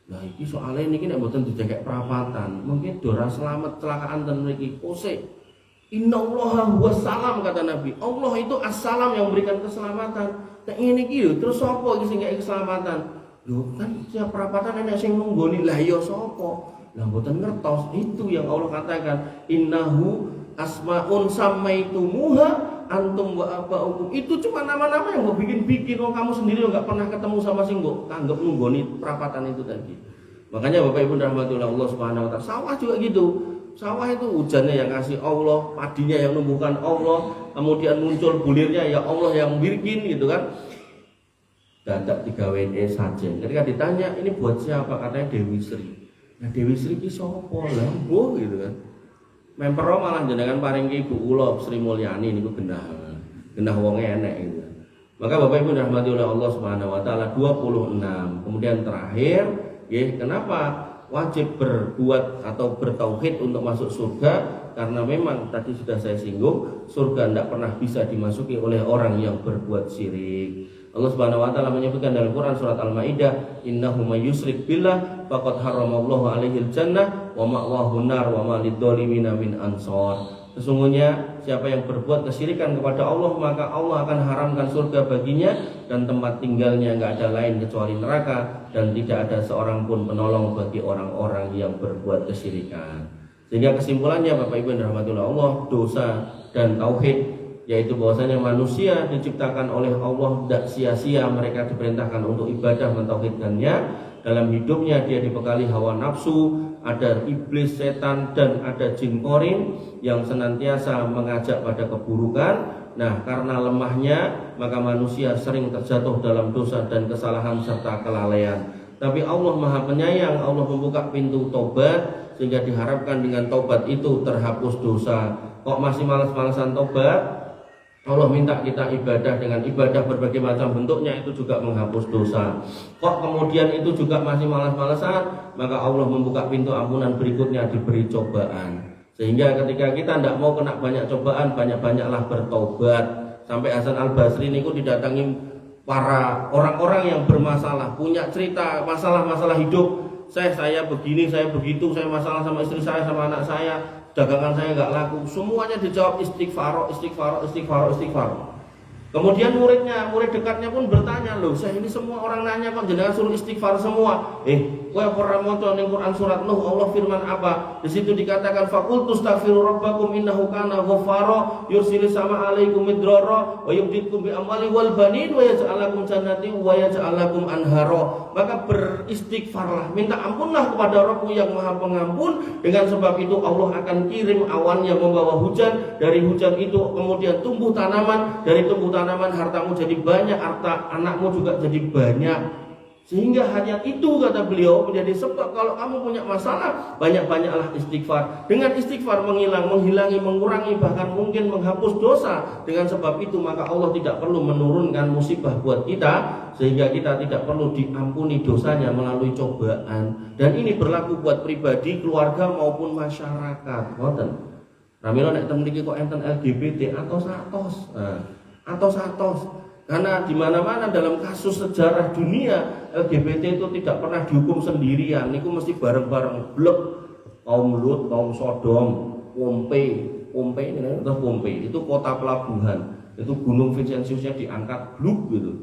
Nah iki soalnya ini nek mboten dicekek perapatan, mungkin dora selamat kecelakaan ten mriki kose. Innallaha wassalam kata Nabi. Allah itu assalam yang memberikan keselamatan. Nek ngene iki lho, terus sapa iki sing ngekek keselamatan? Lho kan tiap perapatan enek sing nunggoni. Lah ya sapa? Lah mboten ngertos. Itu yang Allah katakan, innahu asmaun samaitumuha antum wa abaukum. Itu cuma nama-nama yang mau bikin-bikin. Kalau kamu sendiri enggak pernah ketemu sama sing kok anggap nunggoni perapatan itu tadi. Makanya Bapak Ibu rahmatullah Allah Subhanahu wa taala, sawah juga gitu. Sawah itu hujannya yang kasih Allah, padinya yang numbuhkan Allah, kemudian muncul bulirnya ya Allah yang bikin gitu kan. Dadak digawein sajen. Ketika ditanya ini buat siapa? Katanya Dewi Sri. Nah Dewi Sri ki sapa? Lah mbuh gitu kan. Mempero malah jenengan paringke Ibu kula Sri Mulyani niku genah wonge enek gitu. Maka Bapak Ibu rahmatullah Allah Subhanahu wa taala 26. Kemudian terakhir, nggih, kenapa wajib berbuat atau bertauhid untuk masuk surga? Karena memang tadi sudah saya singgung, surga tidak pernah bisa dimasuki oleh orang yang berbuat syirik. Allah Subhanahu wa taala menyebutkan dalam Quran surat Al-Maidah, innahu may yusyrik billah faqad haramallahu alaihil jannah wa ma'wahu nar wa ma lidzalimina min ansar. Sesungguhnya siapa yang berbuat kesyirikan kepada Allah, maka Allah akan haramkan surga baginya, dan tempat tinggalnya nggak ada lain kecuali neraka, dan tidak ada seorang pun penolong bagi orang-orang yang berbuat kesyirikan. Sehingga kesimpulannya Bapak Ibu yang dirahmati Allah, dosa dan tauhid, yaitu bahwasanya manusia diciptakan oleh Allah tidak sia-sia, mereka diperintahkan untuk ibadah mentauhidkannya. Dalam hidupnya dia dibekali hawa nafsu, ada iblis, setan, dan ada jin korin yang senantiasa mengajak pada keburukan. Nah, karena lemahnya maka manusia sering terjatuh dalam dosa dan kesalahan serta kelalaian. Tapi Allah Maha Penyayang, Allah membuka pintu tobat, sehingga diharapkan dengan tobat itu terhapus dosa. Kok masih malas-malasan tobat? Allah minta kita ibadah, dengan ibadah berbagai macam bentuknya itu juga menghapus dosa. Kok kemudian itu juga masih malas-malasan? Maka Allah membuka pintu ampunan berikutnya, diberi cobaan. Sehingga ketika kita tidak mau kena banyak cobaan, banyak-banyaklah bertobat. Sampai Hasan Al-Basri ini didatangi para orang-orang yang bermasalah, punya cerita masalah-masalah hidup. Saya begini, saya begitu, saya masalah sama istri saya, sama anak saya, dagangan saya nggak laku. Semuanya dijawab istighfar. Kemudian murid dekatnya pun bertanya, loh saya ini semua orang nanya kok jenengan suruh istighfar semua. Kowe ora maca ning Quran surat Nuh, Allah firman apa? Di situ dikatakan faqultu astaghfiru rabbakum innahu kana ghaffara yursilis sama alaikum midrara wa yumditkum bi amwali wal banin wa yaj'al lakum jannatin wa yaj'al lakum anhara. Maka beristighfarlah, minta ampunlah kepada Rabbmu yang Maha Pengampun. Dengan sebab itu Allah akan kirim awan yang membawa hujan. Dari hujan itu kemudian tumbuh tanaman, dari tumbuh tanaman hartamu jadi banyak, harta anakmu juga jadi banyak. Sehingga hanya itu, kata beliau, menjadi sebab kalau kamu punya masalah, banyak-banyaklah istighfar. Dengan istighfar menghilangi, mengurangi, bahkan mungkin menghapus dosa. Dengan sebab itu maka Allah tidak perlu menurunkan musibah buat kita, sehingga kita tidak perlu diampuni dosanya melalui cobaan. Dan ini berlaku buat pribadi, keluarga maupun masyarakat. Ngoten. Ramilo nek temen iki kok enten LGBT atau satos. Karena di mana-mana dalam kasus sejarah dunia, LGBT itu tidak pernah dihukum sendirian. Niku mesti bareng-bareng blek. Kaum Lut, kaum Sodom, Pompei itu kota pelabuhan. Itu Gunung Vincentiusnya diangkat bluk gitu.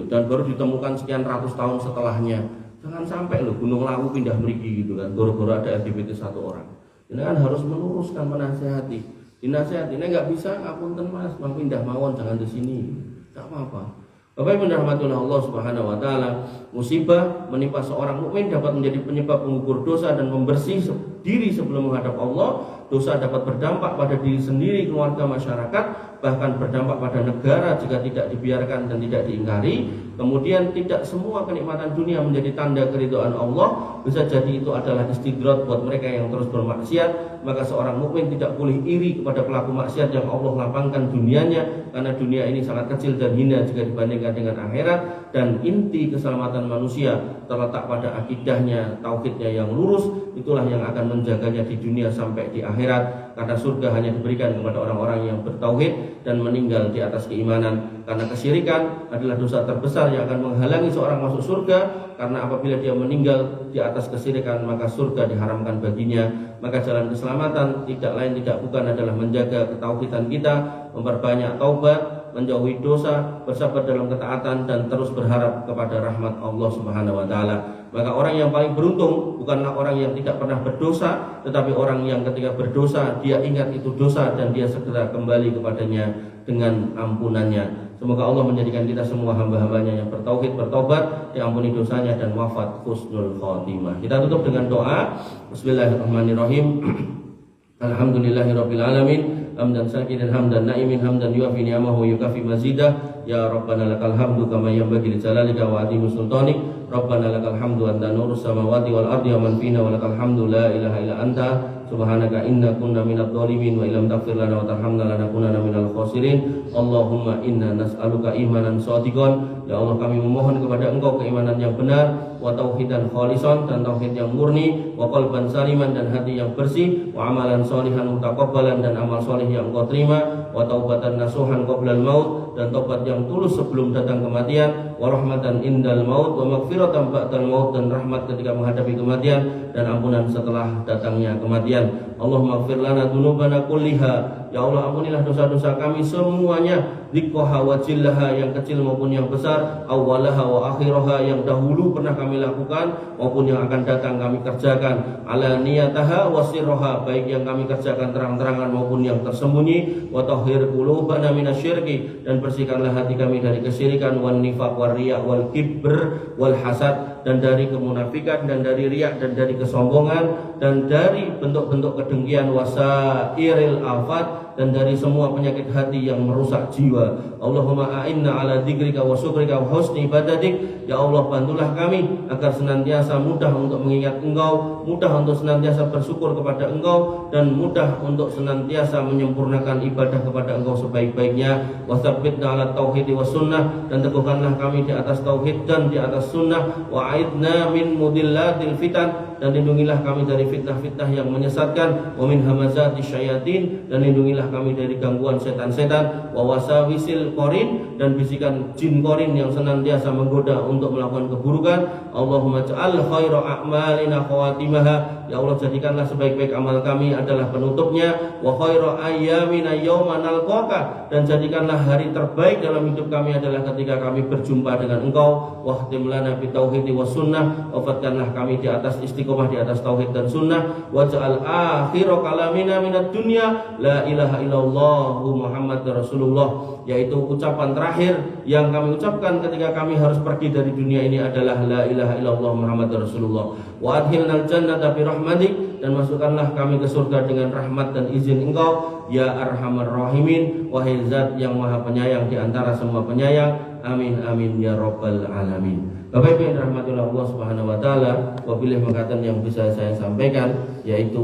Dan baru ditemukan sekian ratus tahun setelahnya. Jangan sampai loh Gunung Lawu pindah mriki gitu kan, gara-gara ada LGBT satu orang. Ini kan harus meluruskan, menasihati. Dinasihati, ini nggak bisa, ngapunten mas, mau pindah mawon, jangan di sini, nggak apa-apa. Bapak Ibu rahmatullah Allah Subhanahu Wa Taala, musibah menimpa seorang mukmin dapat menjadi penyebab mengukur dosa dan membersih diri sebelum menghadap Allah. Dosa dapat berdampak pada diri sendiri, keluarga, masyarakat, bahkan berdampak pada negara jika tidak dibiarkan dan tidak diingkari. Kemudian tidak semua kenikmatan dunia menjadi tanda keridhaan Allah. Bisa jadi itu adalah istidrat buat mereka yang terus bermaksiat. Maka seorang mukmin tidak boleh iri kepada pelaku maksiat yang Allah lapangkan dunianya, karena dunia ini sangat kecil dan hina jika dibandingkan dengan akhirat. Dan inti keselamatan manusia terletak pada akidahnya, tauhidnya yang lurus. Itulah yang akan menjaganya di dunia sampai di akhirat, karena surga hanya diberikan kepada orang-orang yang bertauhid dan meninggal di atas keimanan. Karena kesyirikan adalah dosa terbesar yang akan menghalangi seorang masuk surga, karena apabila dia meninggal di atas kesyirikan maka surga diharamkan baginya. Maka jalan keselamatan tidak lain tidak bukan adalah menjaga ketauhidan kita, memperbanyak taubat, menjauhi dosa, bersabar dalam ketaatan, dan terus berharap kepada rahmat Allah Subhanahu Wa Taala. Maka orang yang paling beruntung bukanlah orang yang tidak pernah berdosa, tetapi orang yang ketika berdosa dia ingat itu dosa dan dia segera kembali kepadanya dengan ampunannya. Semoga Allah menjadikan kita semua hamba-hambanya yang bertauhid, bertobat, diampuni dosanya, dan wafat husnul khotimah. Kita tutup dengan doa. Bismillahirrahmanirrahim. Alhamdulillahirabbil alamin. Hamdan sakidan hamdan naimin hamdan yuafi ni'amahu yukafi mazidah. Ya Rabbana lakal hamdu kama yanbaghi li jalalika wa azimi sultanik. Rabbana lakal hamdu anta nurus samawati wal ardi wa man fina wa lakal hamdu la ilaha illa anta subhanaka inna kunna minadh dhalimin wa illam taghfir lana wa tarhamna lanakunanna minal khasirin. Allahumma inna nas'aluka imanan shadiqan. Ya Allah, kami memohon kepada Engkau keimanan yang benar, wa tauhidan khalisan, dan tauhid yang murni, wa qalban saliman, dan hati yang bersih, wa amalan sholihan mutaqabbalan, dan amal soleh yang Engkau terima, wa taubatan nasuhan qablal maut, dan taubat yang tulus sebelum datang kematian, wa rahmatan indal maut, wa maghfiratan ba'dal maut, dan rahmat ketika menghadapi kematian, dan ampunan setelah datangnya kematian. Allahumma ighfir lana dzunubana kulliha. Ya Allah, ampunilah dosa-dosa kami semuanya, dikkoha wa jillaha, yang kecil maupun yang besar, awwalaha wa akhiraha, yang dahulu pernah kami lakukan maupun yang akan datang kami kerjakan, ala niyataha wa sirroha, baik yang kami kerjakan terang-terangan maupun yang tersembunyi, wa tahhir qulubana minasyirki, dan bersihkanlah hati kami dari kesyirikan, wan nifaq war riya wal kibr wal hasad, dan dari kemunafikan, dan dari riak, dan dari kesombongan, dan dari bentuk-bentuk kedengkian, wasairil afat, dan dari semua penyakit hati yang merusak jiwa. Allahumma a'inna ala dzikrika wa syukrika wa husni ibadatik. Ya Allah, bantulah kami agar senantiasa mudah untuk mengingat Engkau, mudah untuk senantiasa bersyukur kepada Engkau, dan mudah untuk senantiasa menyempurnakan ibadah kepada Engkau sebaik-baiknya. Wa tsabbitna ala tauhid wa sunnah, dan teguhkanlah kami di atas tauhid dan di atas sunnah. Wa a'idna min mudillatil fitan, dan lindungilah kami dari fitnah-fitnah yang menyesatkan. Wa min hamazati syayatin, dan lindungilah kami dari gangguan setan-setan. Wa wasawisil qarin, dan bisikan jin qarin yang senantiasa menggoda untuk melakukan keburukan. Allahumma ja'al khaira a'malina khawatimaha. Ya Allah, jadikanlah sebaik-baik amal kami adalah penutupnya. Wa khaira ayyamina yauma nalqaka, dan jadikanlah hari terbaik dalam hidup kami adalah ketika kami berjumpa dengan Engkau. Wahtim lana bi tauhidi was sunnah, wafatkanlah kami di atas istiqomah di atas tauhid dan sunnah. Waj'al akhir kalamina minad dunya la ilaha illallah Muhammad Rasulullah, yaitu ucapan terakhir yang kami ucapkan ketika kami harus pergi dari dunia ini adalah la ilaha illallah Muhammad Rasulullah. Wa adkhilnal jannata bi rahmatik, dan masukkanlah kami ke surga dengan rahmat dan izin Engkau, ya arhamar rahimin, wahai zat yang maha penyayang di antara semua penyayang. Amin amin ya rabbal alamin. Bapak Ibu yang dirahmati Allah Subhanahu wa taala, wabillahi makatan yang bisa saya sampaikan yaitu